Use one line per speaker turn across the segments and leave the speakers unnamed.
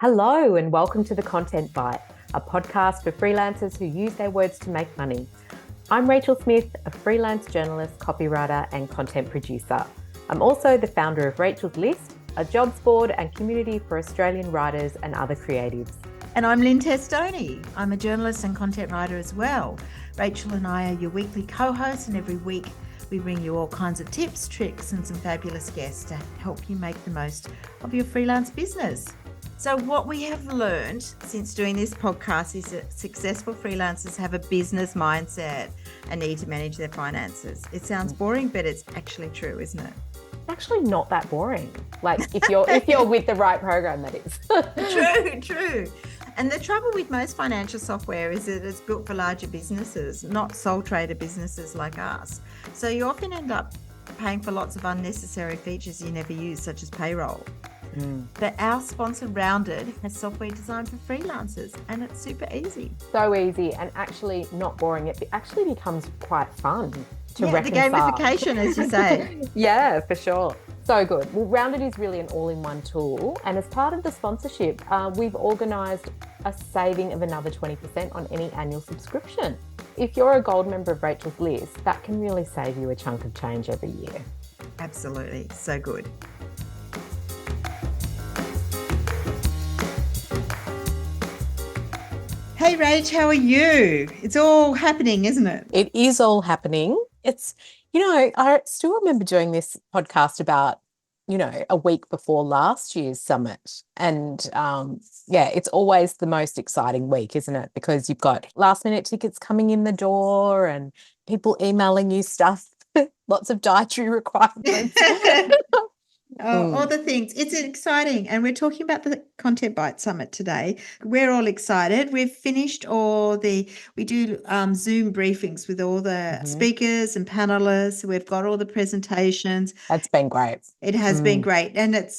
Hello and welcome to the Content Byte, a podcast for freelancers who use their words to make money. I'm Rachel Smith, a freelance journalist, copywriter and content producer. I'm also the founder of Rachel's List, a jobs board and community for Australian writers and other creatives.
And I'm Lynne Testoni. I'm a journalist and content writer as well. Rachel and I are your weekly co-hosts, and every week we bring you all kinds of tips, tricks and some fabulous guests to help you make the most of your freelance business. So what we have learned since doing this podcast is that successful freelancers have a business mindset and need to manage their finances. It sounds boring, but it's actually true, isn't it?
Actually not that boring. Like if you're with the right program, that is.
True. And the trouble with most financial software is that it's built for larger businesses, not sole trader businesses like us. So you often end up paying for lots of unnecessary features you never use, such as payroll. But our sponsor Rounded has software designed for freelancers, and it's super easy.
So easy and actually not boring. It actually becomes quite fun to reconcile.
The gamification, as you say.
Yeah, for sure. So good. Well, Rounded is really an all-in-one tool, and as part of the sponsorship, we've organised a saving of another 20% on any annual subscription. If you're a gold member of Rachel's List, that can really save you a chunk of change every year.
Absolutely. So good. Hey, Rach, how are you? It's all happening, isn't it?
It is all happening. It's, I still remember doing this podcast about, a week before last year's summit. And it's always the most exciting week, isn't it? Because you've got last minute tickets coming in the door and people emailing you stuff, lots of dietary requirements.
All the things. It's exciting. And we're talking about the Content Byte Summit today. We're all excited. We've finished we do Zoom briefings with all the speakers and panelists. We've got all the presentations.
That's been great.
It has been great. And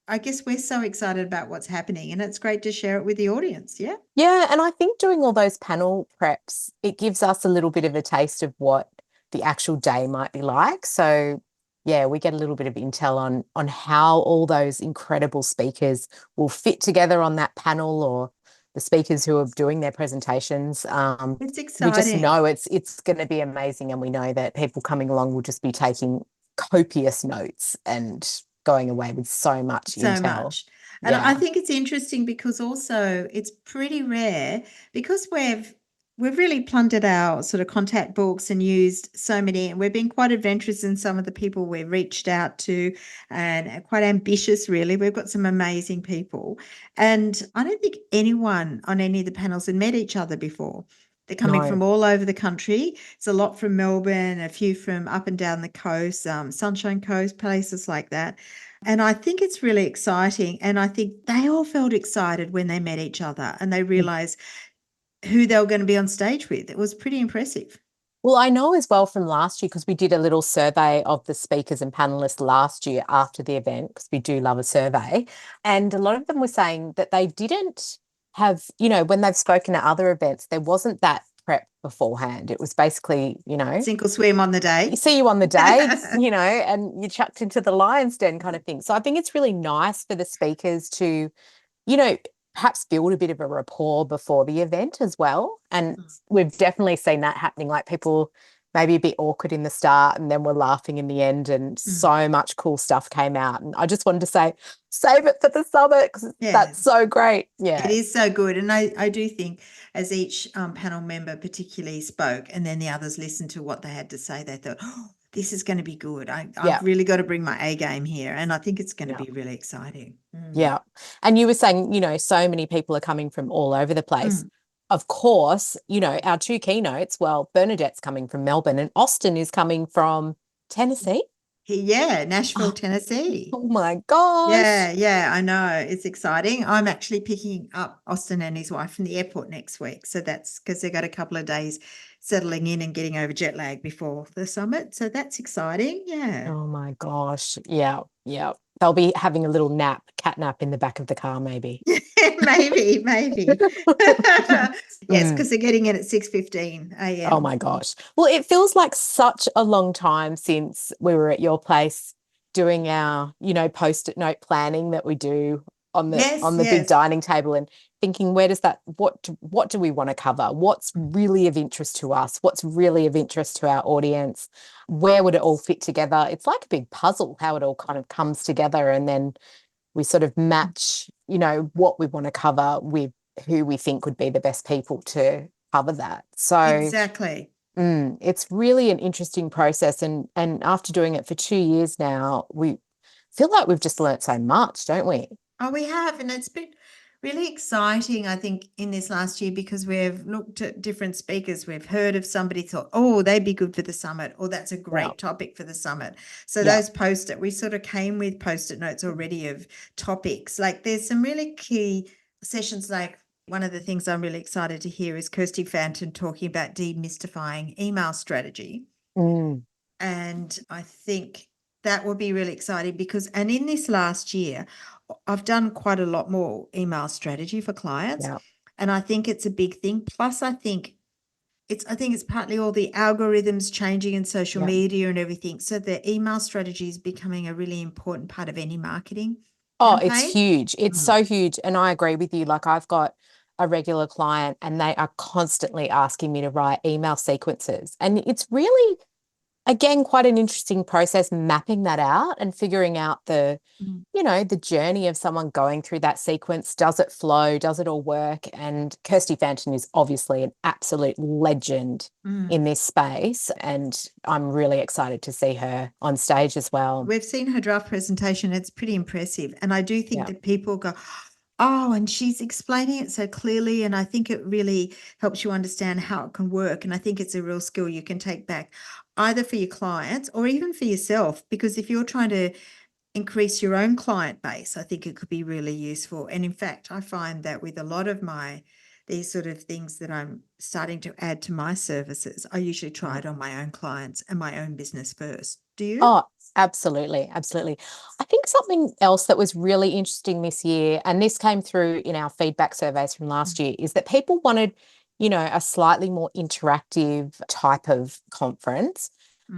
I guess we're so excited about what's happening, and it's great to share it with the audience. Yeah.
Yeah. And I think doing all those panel preps, it gives us a little bit of a taste of what the actual day might be like. So yeah, we get a little bit of intel on how all those incredible speakers will fit together on that panel, or the speakers who are doing their presentations.
It's exciting.
We just know it's going to be amazing, and we know that people coming along will just be taking copious notes and going away with so much intel.
And I think it's interesting because also it's pretty rare, because we've really plundered our sort of contact books and used so many, and we've been quite adventurous in some of the people we've reached out to, and quite ambitious, really. We've got some amazing people. And I don't think anyone on any of the panels had met each other before. They're coming from all over the country. It's a lot from Melbourne, a few from up and down the coast, Sunshine Coast, places like that. And I think it's really exciting. And I think they all felt excited when they met each other and they realised who they were going to be on stage with. It was pretty impressive.
Well, I know as well from last year, because we did a little survey of the speakers and panelists last year after the event, because we do love a survey. And a lot of them were saying that they didn't have, when they've spoken at other events, there wasn't that prep beforehand. It was basically,
sink or swim on the day.
See you on the day, and you're chucked into the lion's den kind of thing. So I think it's really nice for the speakers to, perhaps build a bit of a rapport before the event as well. And we've definitely seen that happening, like people maybe a bit awkward in the start and then we're laughing in the end, and so much cool stuff came out. And I just wanted to say, save it for the summit, because that's so great. Yeah,
it is so good. And I do think as each panel member particularly spoke and then the others listened to what they had to say, they thought, this is going to be good. I've really got to bring my A game here. And I think it's going to be really exciting.
Yeah. And you were saying, so many people are coming from all over the place. Of course, our two keynotes, Bernadette's coming from Melbourne and Austin is coming from Tennessee.
Yeah, Nashville, Tennessee.
Oh my gosh.
Yeah, I know. It's exciting. I'm actually picking up Austin and his wife from the airport next week. So that's because they got a couple of days settling in and getting over jet lag before the summit. So that's exciting. Yeah.
Oh my gosh. Yeah. They'll be having a little cat nap in the back of the car, maybe.
maybe. Yes, because they're getting in at 6:15 a.m.
Oh my gosh. Well, it feels like such a long time since we were at your place doing our, post-it note planning that we do
Yes,
on the big
yes.
dining table and thinking, what do we want to cover? What's really of interest to us? What's really of interest to our audience? Where would it all fit together? It's like a big puzzle, how it all kind of comes together, and then we sort of match, what we want to cover with who we think would be the best people to cover that. So
Exactly.
it's really an interesting process. And after doing it for 2 years now, we feel like we've just learnt so much, don't we?
Oh, we have, and it's been really exciting, I think, in this last year because we've looked at different speakers. We've heard of somebody thought, oh, they'd be good for the summit, or that's a
Yeah.
great topic for the summit. So
Yeah.
those post-it, we sort of came with post-it notes already of topics. Like there's some really key sessions, like one of the things I'm really excited to hear is Kirsty Fanton talking about demystifying email strategy.
Mm.
And I think that will be really exciting because, and in this last year, I've done quite a lot more email strategy for clients.
Yeah.
And I think it's a big thing. Plus, I think it's partly all the algorithms changing in social
Yeah.
media and everything. So the email strategy is becoming a really important part of any marketing
Oh, it's
campaign.
huge. It's
Mm.
so huge. And I agree with you. Like I've got a regular client and they are constantly asking me to write email sequences. And it's really, again, quite an interesting process mapping that out and figuring out
Mm.
the journey of someone going through that sequence. Does it flow? Does it all work? And Kirsty Fanton is obviously an absolute legend
Mm.
in this space. And I'm really excited to see her on stage as well.
We've seen her draft presentation. It's pretty impressive. And I do think
Yeah.
that people go, oh, and she's explaining it so clearly. And I think it really helps you understand how it can work. And I think it's a real skill you can take back either for your clients or even for yourself. Because if you're trying to increase your own client base, I think it could be really useful. And in fact, I find that with a lot of these sort of things that I'm starting to add to my services, I usually try it on my own clients and my own business first. Do you?
Oh, absolutely. Absolutely. I think something else that was really interesting this year, and this came through in our feedback surveys from last year, is that people wanted, a slightly more interactive type of conference.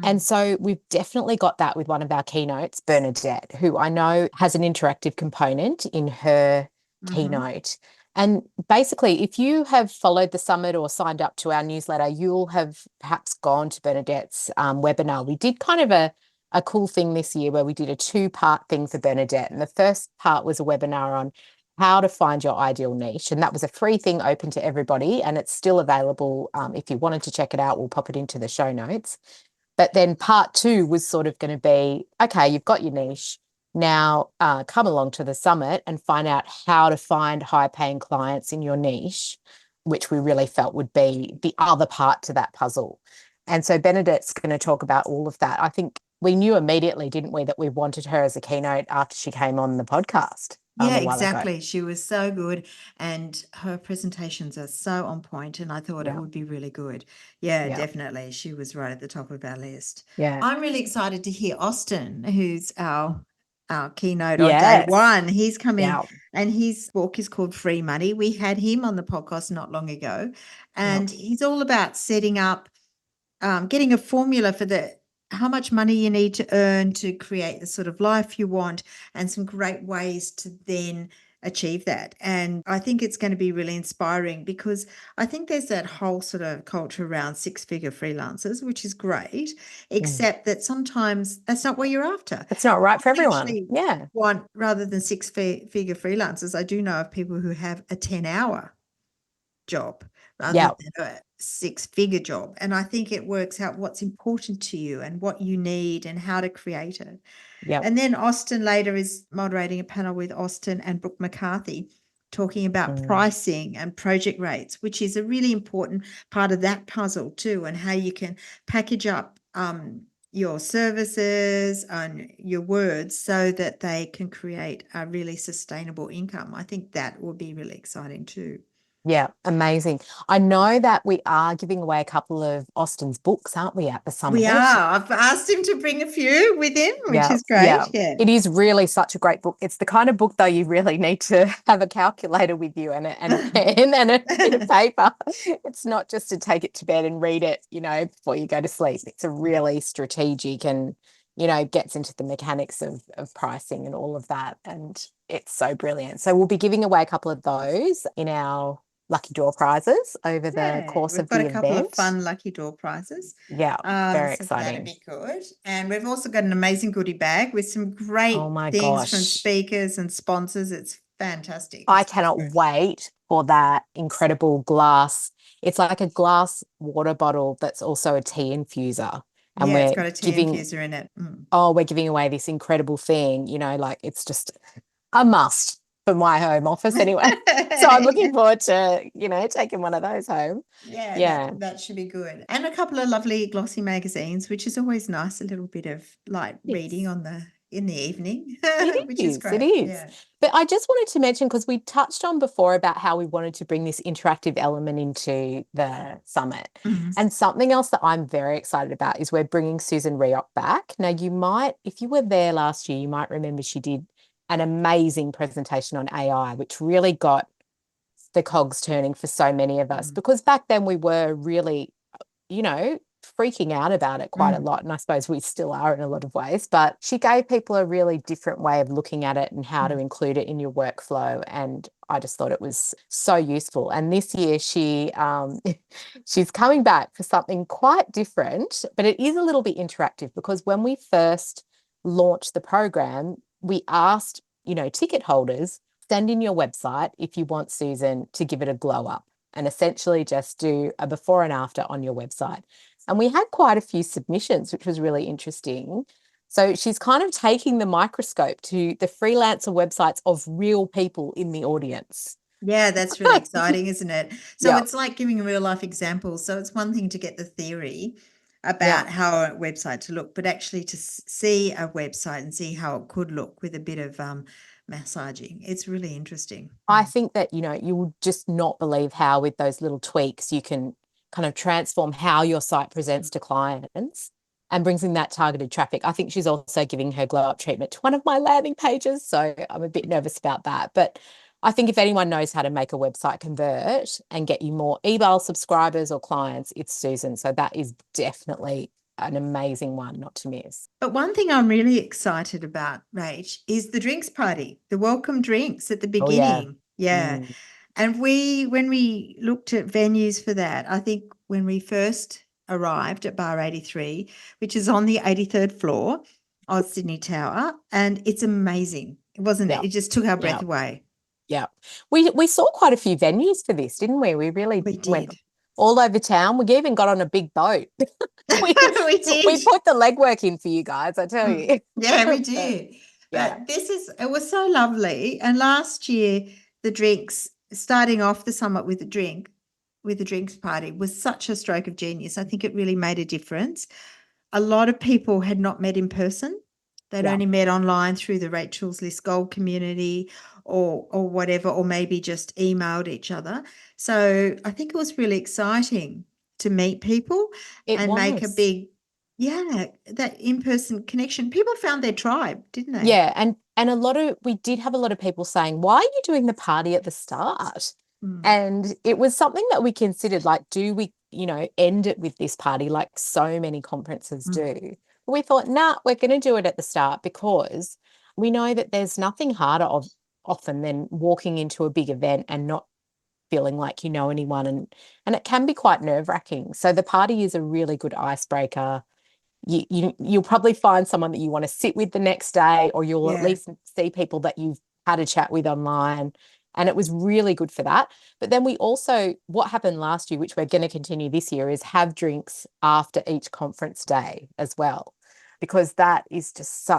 And
Mm.
so we've definitely got that with one of our keynotes, Bernadette, who I know has an interactive component in her
Mm-hmm.
keynote. And basically, if you have followed the summit or signed up to our newsletter, you'll have perhaps gone to Bernadette's webinar. We did kind of a cool thing this year where we did a two-part thing for Bernadette. And the first part was a webinar on how to find your ideal niche. And that was a free thing open to everybody. And it's still available. If you wanted to check it out, we'll pop it into the show notes. But then part two was sort of going to be, okay, you've got your niche. Now come along to the summit and find out how to find high paying clients in your niche, which we really felt would be the other part to that puzzle. And so Benedette's going to talk about all of that. I think we knew immediately, didn't we, that we wanted her as a keynote after she came on the podcast
Yeah,
a while ago.
exactly. She was so good and her presentations are so on point and I thought it
Yeah.
would be really good. Yeah,
Yeah.
definitely. She was right at the top of our list.
Yeah.
I'm really excited to hear Austin, who's our keynote on day
Yes.
one. He's coming
Yeah.
and his book is called Free Money. We had him on the podcast not long ago,
Yeah.
and he's all about setting up getting a formula for how much money you need to earn to create the sort of life you want and some great ways to then achieve that. And I think it's going to be really inspiring because I think there's that whole sort of culture around six-figure freelancers, which is great,
Mm.
except that sometimes that's not what you're after.
It's not right for
I
everyone.
actually
Yeah.
want, rather than six-figure freelancers, I do know of people who have a 10-hour job rather
Yeah.
than a six-figure job. And I think it works out what's important to you and what you need and how to create it.
Yeah.
And then Austin later is moderating a panel with Austin and Brooke McCarthy talking about pricing and project rates, which is a really important part of that puzzle too, and how you can package up your services and your words so that they can create a really sustainable income. I think that will be really exciting too.
Yeah, amazing. I know that we are giving away a couple of Austin's books, aren't we, at the
We
summit?
are. I've asked him to bring a few with him, which
Yeah,
is great.
yeah.
Yeah.
It is really such a great book. It's the kind of book, though, you really need to have a calculator with you and a pen and a bit of paper. It's not just to take it to bed and read it, before you go to sleep. It's a really strategic and, gets into the mechanics of pricing and all of that. And it's so brilliant. So we'll be giving away a couple of those in our lucky draw prizes over the
Yeah,
course
we've
of
got
the
a couple of
event.
fun lucky draw prizes.
Yeah, very
So that'd
exciting.
be good. And we've also got an amazing goodie bag with some
Oh
great
my
things from
gosh.
speakers and sponsors. It's fantastic.
I
It's
cannot
great.
wait for that incredible glass. It's like a glass water bottle that's also a tea infuser. And
Yeah, it's
we're
got a tea
giving,
infuser in it. Mm.
oh, we're giving away this incredible thing, like it's just a must for my home office anyway. So I'm looking forward to, taking one of those home.
Yeah,
Yeah,
that should be good. And a couple of lovely glossy magazines, which is always nice, a little bit of light reading
it's
in the evening,
It
which is
is, it
great.
is.
Yeah.
But I just wanted to mention, because we touched on before about how we wanted to bring this interactive element into the summit.
Mhm.
And something else that I'm very excited about is we're bringing Susan Rioch back. Now, you might, if you were there last year, you might remember she did an amazing presentation on AI, which really got the cogs turning for so many of us,
Mm.
because back then we were really, freaking out about it quite a
Mm.
lot. And I suppose we still are in a lot of ways, but she gave people a really different way of looking at it and how to
Mm.
include it in your workflow. And I just thought it was so useful. And this year she's coming back for something quite different, but it is a little bit interactive, because when we first launched the program, we asked, ticket holders, send in your website if you want Susan to give it a glow up, and essentially just do a before and after on your website. And we had quite a few submissions, which was really interesting. So she's kind of taking the microscope to the freelancer websites of real people in the audience.
Yeah, that's really exciting, isn't it? So
Yeah,
it's like giving real life examples. So it's one thing to get the theory
yeah.
about how a website to look, but actually to see a website and see how it could look with a bit of massaging. It's really interesting.
I think that, you will just not believe how with those little tweaks you can kind of transform how your site presents to clients and brings in that targeted traffic. I think she's also giving her glow up treatment to one of my landing pages. So I'm a bit nervous about that. But I think if anyone knows how to make a website convert and get you more email subscribers or clients, it's Susan. So that is definitely an amazing one not to miss.
But one thing I'm really excited about, Rach, is the drinks party, the welcome drinks at the
Oh, yeah.
beginning. Yeah.
Mm,
And when we looked at venues for that, I think when we first arrived at Bar 83, which is on the 83rd floor of Sydney Tower, and it's amazing, wasn't it?
yeah.
It just took our
Yeah.
breath away.
Yeah. We saw quite a few venues for this, didn't we? We really
We
went
did.
all over town. We even got on a big boat. we
We did.
we put the legwork in for you guys, I tell
Mm.
you.
Yeah, we
But,
did.
yeah.
But it was so lovely. And last year, the drinks, starting off the summit with the drinks party was such a stroke of genius. I think it really made a difference. A lot of people had not met in person. They'd
Yeah.
only met online through the Rachel's List Gold community or whatever, or maybe just emailed each other. So I think it was really exciting to meet people
It
and make a
was.
big, yeah, that in-person connection. People found their tribe, didn't they?
Yeah, and we did have a lot of people saying, "Why are you doing the party at the start?"
Mm.
And it was something that we considered, like, do we, end it with this party like so many conferences
Mm.
do? But we thought, nah, we're going to do it at the start, because we know that there's nothing harder often than walking into a big event and not feeling like you know anyone, and it can be quite nerve-wracking. So the party is a really good icebreaker. You'll probably find someone that you want to sit with the next day, or you'll at
Yeah.
least see people that you've had a chat with online. And it was really good for that. But then we also, what happened last year, which we're going to continue this year, is have drinks after each conference day as well, because that is just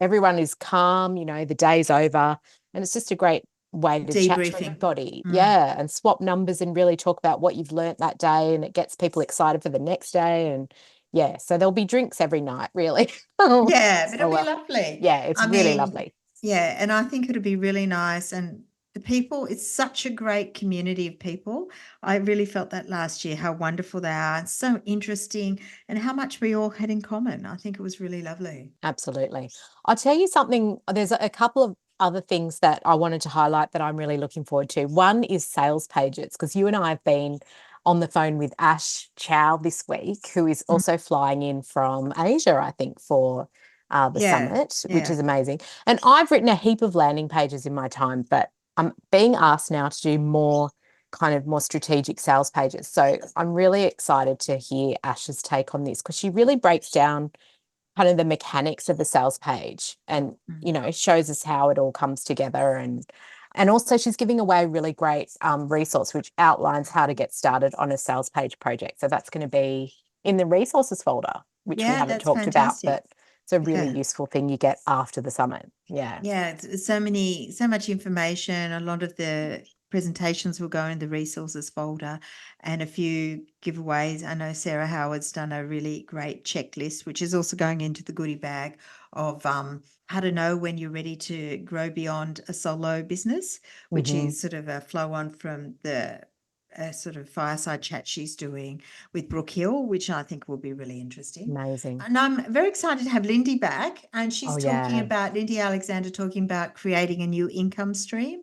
everyone is calm, the day's over, and it's just a great way to chat to
Debriefing.
everybody.
Mm.
Yeah. And swap numbers and really talk about what you've learnt that day, and it gets people excited for the next day. And yeah, so there'll be drinks every night, really.
Yeah, but it'll
So,
be lovely.
yeah, it's
I
really
mean,
lovely.
yeah, and I think it'll be really nice. And the people, it's such a great community of people. I really felt that last year, how wonderful they are, and so interesting, and how much we all had in common. I think it was really lovely.
Absolutely. I'll tell you something. There's a couple of other things that I wanted to highlight that I'm really looking forward to. One is sales pages, because you and I have been on the phone with Ash Chow this week, who is
Mm.
also flying in from Asia, I think, for the
Yeah,
summit, which
yeah.
is amazing. And I've written a heap of landing pages in my time, but I'm being asked now to do more kind of more strategic sales pages. So I'm really excited to hear Ash's take on this, because she really breaks down kind of the mechanics of the sales page, and
Mm.
you know, shows us how it all comes together. And also she's giving away a really great resource which outlines how to get started on a sales page project. So that's going to be in the resources folder, which we
Yeah,
haven't
that's
talked about,
fantastic.
but it's a really
Yeah.
useful thing you get after the summit. Yeah.
Yeah, it's so much information. A lot of the presentations will go in the resources folder and a few giveaways. I know Sarah Howard's done a really great checklist, which is also going into the goodie bag of how to know when you're ready to grow beyond a solo business, which
Hmm.
is sort of a flow on from the sort of fireside chat she's doing with Brooke Hill, which I think will be really interesting.
Amazing.
And I'm very excited to have Lindy back. And
Oh
she's talking
yeah.
about, Lindy Alexander talking about creating a new income stream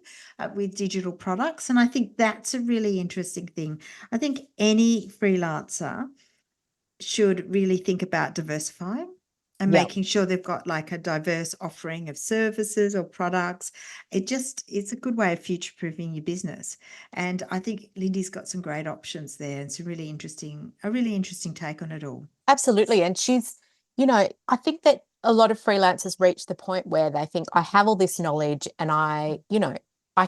with digital products. And I think that's a really interesting thing. I think any freelancer should really think about diversifying and
Yeah.
making sure they've got like a diverse offering of services or products. It's a good way of future proofing your business. And I think Lindy's got some great options there. It's a really interesting take on it all.
Absolutely. And she's, you know, I think that a lot of freelancers reach the point where they think, I have all this knowledge and I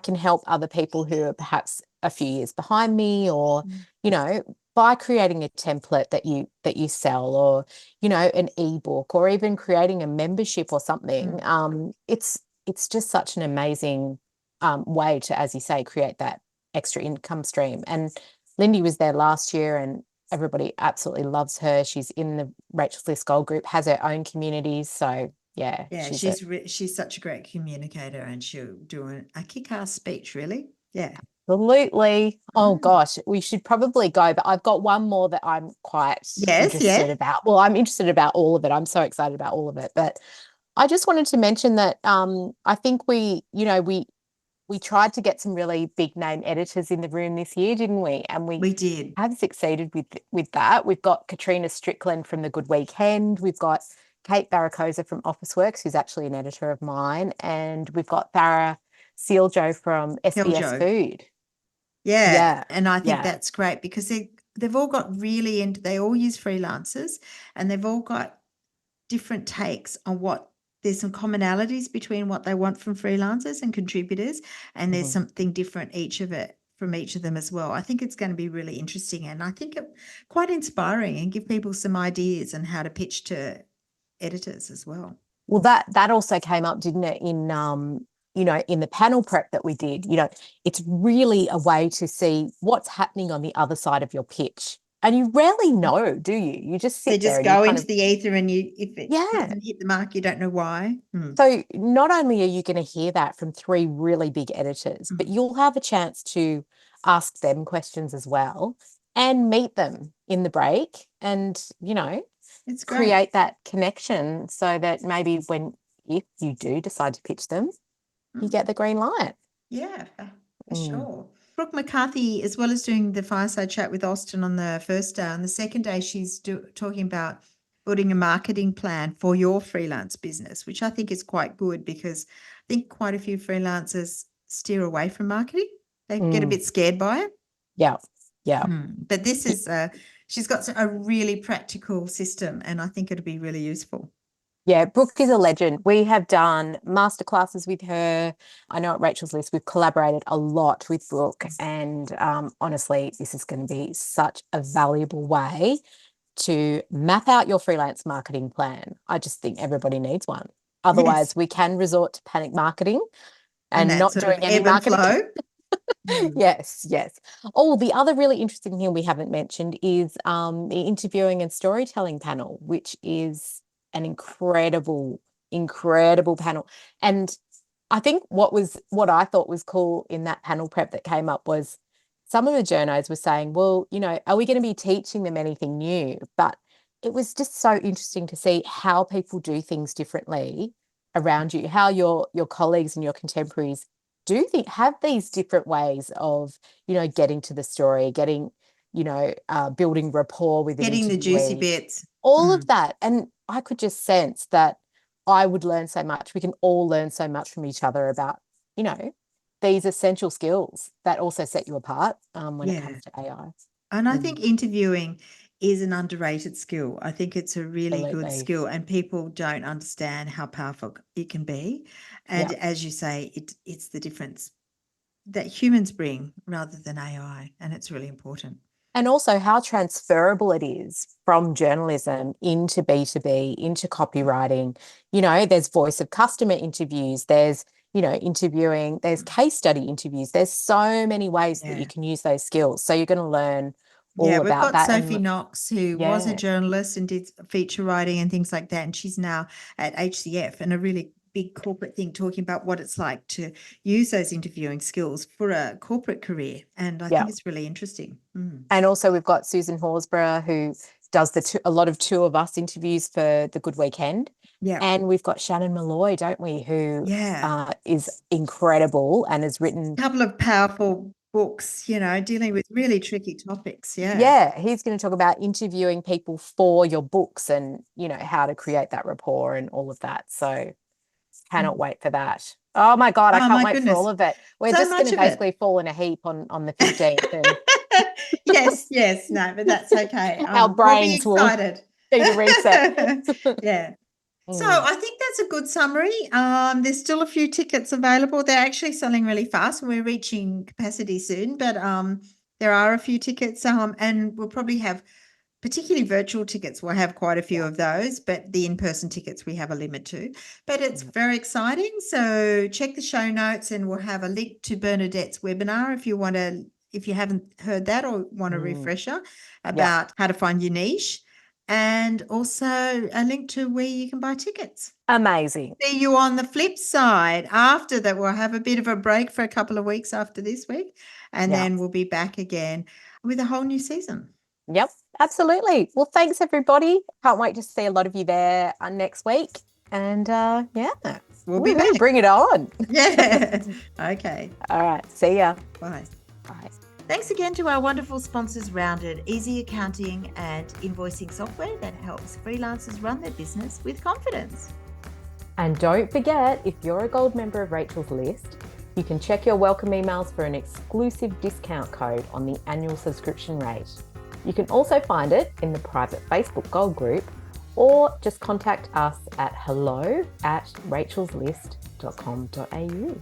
can help other people who are perhaps a few years behind me, or,
Mm.
you know, by creating a template that you sell, or, you know, an ebook, or even creating a membership or something.
Mm.
It's just such an amazing way to, as you say, create that extra income stream. And Lindy was there last year, and everybody absolutely loves her. She's in the Rachel's List Gold group, has her own communities. So yeah,
Yeah, she's such a great communicator, and she'll do a kick-ass speech, really. Yeah.
absolutely. Oh
Mm.
gosh, we should probably go, but I've got one more that I'm quite
Yes,
interested
yes.
about. Well, I'm interested about all of it. I'm so excited about all of it. But I just wanted to mention that I think we tried to get some really big name editors in the room this year, didn't we? And we
We did.
have succeeded with that. We've got Katrina Strickland from The Good Weekend. We've got Kate Barracosa from Officeworks, who's actually an editor of mine, and we've got Farah Sealjo from
Tell
SBS
Joe.
Food.
Yeah,
Yeah,
and I think
yeah.
that's great because they've all got really into they all use freelancers, and they've all got different takes on what there's some commonalities between what they want from freelancers and contributors, and there's
Mhm.
something different each of it from each of them as well. I think it's going to be really interesting, and I think it quite inspiring and give people some ideas on how to pitch to editors as well.
Well, that also came up, didn't it, in in the panel prep that we did. It's really a way to see what's happening on the other side of your pitch. And you rarely know, do you? You just
They
sit there
just
and you
go
kind
into
of,
the ether, and if it
yeah.
doesn't hit the mark, you don't know why. Mm.
So not only are you going to hear that from three really big editors, but
Mm.
you'll have a chance to ask them questions as well and meet them in the break, and,
It's great.
create that connection so that maybe if you do decide to pitch them, you
Mm.
get the green light.
Yeah, for
Mm.
sure. Brooke McCarthy, as well as doing the fireside chat with Austin on the first day, on the second day, she's talking about building a marketing plan for your freelance business, which I think is quite good because I think quite a few freelancers steer away from marketing. They get a
Mm.
bit scared by it.
Yeah. Yeah.
But this is, she's got a really practical system, and I think it'll be really useful.
Yeah, Brooke is a legend. We have done masterclasses with her. I know at Rachel's List, we've collaborated a lot with Brooke. And honestly, this is going to be such a valuable way to map out your freelance marketing plan. I just think everybody needs one.
Yes.
Otherwise, we can resort to panic marketing
And
and
that
not
sort of
doing any
ebb and
marketing.
flow. Mm.
Yes, yes. Oh, the other really interesting thing we haven't mentioned is the interviewing and storytelling panel, which is an incredible, incredible panel. And I think what I thought was cool in that panel prep that came up was some of the journos were saying, well, are we going to be teaching them anything new? But it was just so interesting to see how people do things differently around you, how your colleagues and your contemporaries do think have these different ways of, getting to the story, getting, building rapport with an
Getting the juicy
interviewee,
bits.
all of that. And I could just sense that I would learn so much. We can all learn so much from each other about, these essential skills that also set you apart when it comes to AI.
And I think interviewing is an underrated skill. I think it's a really good
Absolutely.
skill, and people don't understand how powerful it can be. And
Yep.
as you say, it's the difference that humans bring rather than AI, and it's really important.
And also how transferable it is from journalism into B2B, into copywriting. There's voice of customer interviews, there's, interviewing, there's case study interviews. There's so many ways that you can use those skills. So you're going to learn
Yeah,
all
we've
about
got
that.
Sophie Knox, who was a
Yeah,
journalist and did feature writing and things like that, and she's now at HCF and a really big corporate thing, talking about what it's like to use those interviewing skills for a corporate career. And I
yeah.
think it's really interesting.
And also we've got Susan Horsburgh, who does a lot of Two of Us interviews for The Good Weekend.
Yeah.
And we've got Shannon Malloy, don't we, who
Yeah.
is incredible and has written.
Couple of powerful books, dealing with really tricky topics. Yeah.
Yeah, he's going to talk about interviewing people for your books and, how to create that rapport and all of that. So cannot wait for that. Oh my God, I
Oh
can't
my
wait for
goodness.
all of it. We're
So
just going
much
to
of it.
basically fall in a heap on the 15th. And
Yes, no, but that's okay.
our
We'll be
brains will
excited.
need a reset.
Yeah. So I think that's a good summary. There's still a few tickets available. They're actually selling really fast. We're reaching capacity soon, but there are a few tickets, and we'll probably have, particularly virtual tickets, we'll have quite a few of those, but the in-person tickets we have a limit to. But it's very exciting. So check the show notes, and we'll have a link to Bernadette's webinar if you haven't heard that or want a refresher about how to find your niche. And also a link to where you can buy tickets.
Amazing.
See you on the flip side. After that, we'll have a bit of a break for a couple of weeks after this week, and then we'll be back again with a whole new season.
Yep, absolutely. Well, thanks everybody. Can't wait to see a lot of you there next week. And
we'll be back.
Bring it on.
Yeah. Okay.
All right. See ya.
Bye.
Bye.
Thanks again to our wonderful sponsors, Rounded, easy accounting and invoicing software that helps freelancers run their business with confidence.
And don't forget, if you're a gold member of Rachel's List, you can check your welcome emails for an exclusive discount code on the annual subscription rate. You can also find it in the private Facebook Gold group, or just contact us at hello@rachelslist.com.au.